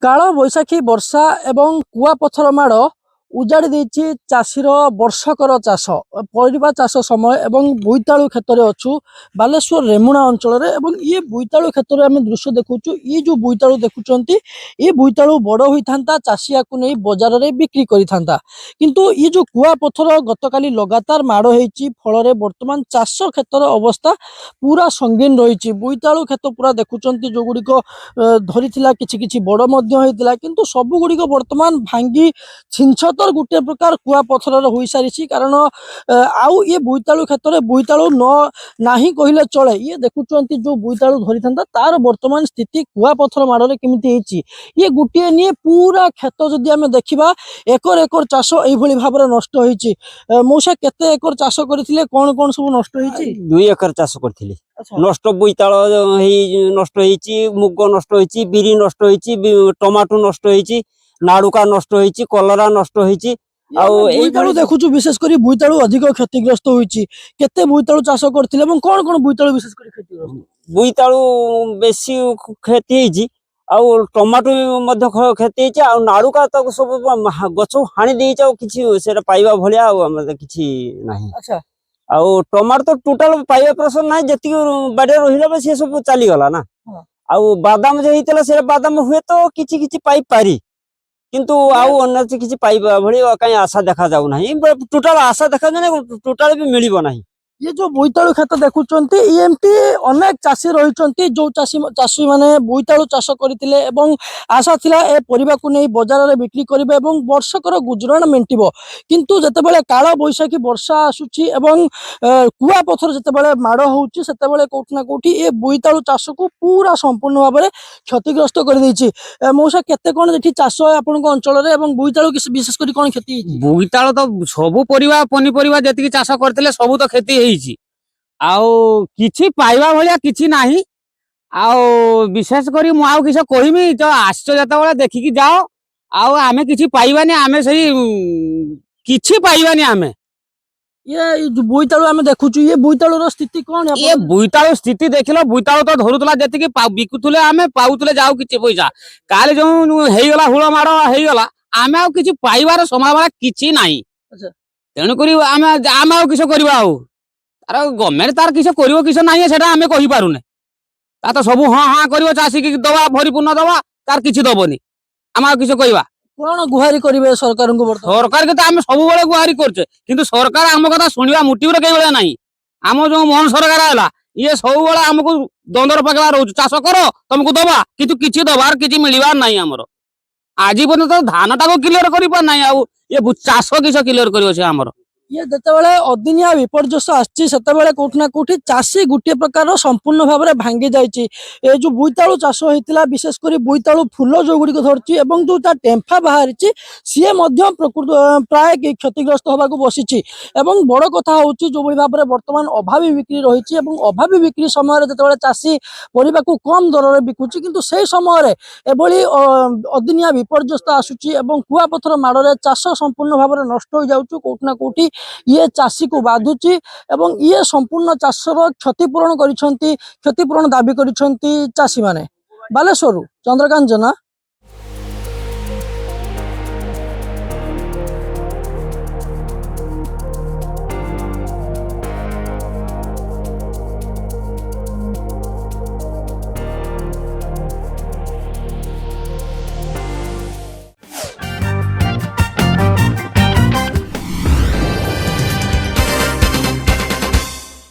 काल बैशाखी वर्षा एवं कुआपथर माड़ उजाड़ी देछि चाषीर वर्षकर चाष परिबा चाष समय एवं बोईतालु क्षेत्र में अच्छु बालेश्वर रेमुणा अंचल ये बोईतालु क्षेत्र में आम दृश्य देखुचु। ये जो बोईतालु देखुंत ये बोईतालु बड़ होता चाषी या नहीं बजार में बिक्री करता किंतु ये जो कुआपथर गतकाली लगातार माड़ होती फल बर्तमान चाष क्षेत्र अवस्था पूरा संगीन रही। बोईतालु क्षेत्र पूरा देखुंत जो गुड़िक धरी कि बड़ किंतु सब गुड़िक बर्तमान भांगी छिंछतर गोटे प्रकार कुआपथर हो सारी कारण आउ ये बोईतालु क्षेत्र में बोईतालु नहीं कहले चले। ये देखुंत जो बोईतालु धरी था तार वर्तमान स्थिति कुआपथर माड़े केमी ये गोटे नहीं पूरा क्षेत्र जदि आम देखा एकर एकर चाष यही भाव में नष्ट होती। मौसा केते एकर चाष करथिले कौन कौन सब नष्ट होती? 2 एकर चाष करथिले नष्ट बोईताल नष्ट होती, मुग नष्ट होती, बिरी नष्ट होती, टमाटो नष्ट होती, नाड़ुका नष्ट होती, कलरा नष्ट होती। बोईतालु देखुचु विशेष कर बोईतालु अधिक क्षतिग्रस्त होती। केते बोईतालु चाष करथिले एवं कौन कौन बोईतालु विशेष कर क्षतिग्रस्त? बोईतालु बेसी क्षति होती टमाटो मध्य क्षति होती आ नाड़ुका तक सब गछ हाणी देइछ किछि सेटा पाइबा भलिया आ किछि नाही। अच्छा आउ टमाटो तो टोटाल पाइबा प्रश्न ना जति बाड़े रहिला से सब चली गला ना। आउ बादाम जे हितला से बादाम हुए तो किछि किछि पाई पारी किंतु आउ अन्य किछि पाइबा भली काई आशा देखा जाउ नाही। टोटाल आशा देखा जाने टोटाल भी मिलिबो नाही। ये जो बोईतालु क्षेत्र देखुंत एमती अनेक चाषी रही जो चाषी माने बोईतालु चाष करथिले एवं आशा थिला ए परिबा को नहीं बाजार में बिक्री करिवे एवं वर्षकर गुजराण मेंटिबो किंतु जेतेबेले काल बैशाखी वर्षा आसुची एवं कुआपथर जेतेबेले माड़ होउची सेतेबेले कोठी ना कोठी ए बोईतालु चाष को पूरा संपूर्ण भाव में क्षतिग्रस्त कर देछि। मौसा केते कोन जेठी चाष आपन को अंचल रे एवं बोईतालु विशेष करी कोन क्षति होइछि? बोईतालु तो सब परिबा पनिपरिबा जेतिकी चाष करथिले सब तो क्षति किछि पाइबा भलिया किछि नाही। विशेष करी मु आउ किछ कहिमी तो आश्चर्य जतबेला देखिकी जाओ आमे किछि पाइबानी आमे सही किछि पाइबानी आमे। ये बोईतालु आमे देखुछु ये बोईतालु रो स्थिति कोन? ये बोईतालु स्थिति देखिलो बोईतालु तो धरुतला जेतिकी बिकुतुले आमे पाउतुले जाऊ किछि पैसा काले जो हेई गला हुळ माड़ हेई गला आमे आउ किछि पाइबार संभावना किछि नाही। अच्छा तेणु करी आमे आउ किछ करबा तार गवर्नमेंट तार किछ करिवो किछ नाही सेटा आमे कहि पारुने ता तो सब हां हां करिवो चासी की दवा भरिपूर्ण दवा तार किछ दबोनी आमे किछ कहिबा कोन गुहारी करिवे सरकार को? सरकार के तो आमे सब बेले गुहारी करछे किंतु सरकार आम कथा सुनिबा मोटिव रे केबेला नाही। आम जो मोहन सरकार आला ये सब बेले हमको दंदर पकड़ा रहउ चाष करो तुमको दबा किंतु किछ दबार किछ मिलिबार नाही। हमरो आजी पर्यंत तो धान टाको क्लियर करि पा नाही आउ ये चाष किछ क्लियर करियो छे। हमरो ये जितेबाला अदिनिया विपर्यस आसतेबाला कोठना कोठी चाषी गोटे प्रकार संपूर्ण भाव में भांगी जाइए। जो बोईतालु चाष होता विशेषकर बोईतालु फूल जो गुड़िक धरती जो टेम्फा बाहरी सी प्रकृत प्राय क्षतिग्रस्त होगा बसी बड़ कथा हूँ जो भाव में बर्तमान अभावी बिक्री रही अभावी बिक्री समय जो चाषी परिबा को कम दर में बिकुची किंतु से समय एभली अदिनिया विपर्यस्त आसूची कुआपथर माड़े चाष संपूर्ण भाव में नष्ट हो जाऊँ कोठना कोठी ये चाषी को बाधुची एवं ये संपूर्ण चाषर क्षतिपूरण क्षतिपूरण दाबी करिसेंती चाषी माने। बालेश्वर चंद्रकांत जना।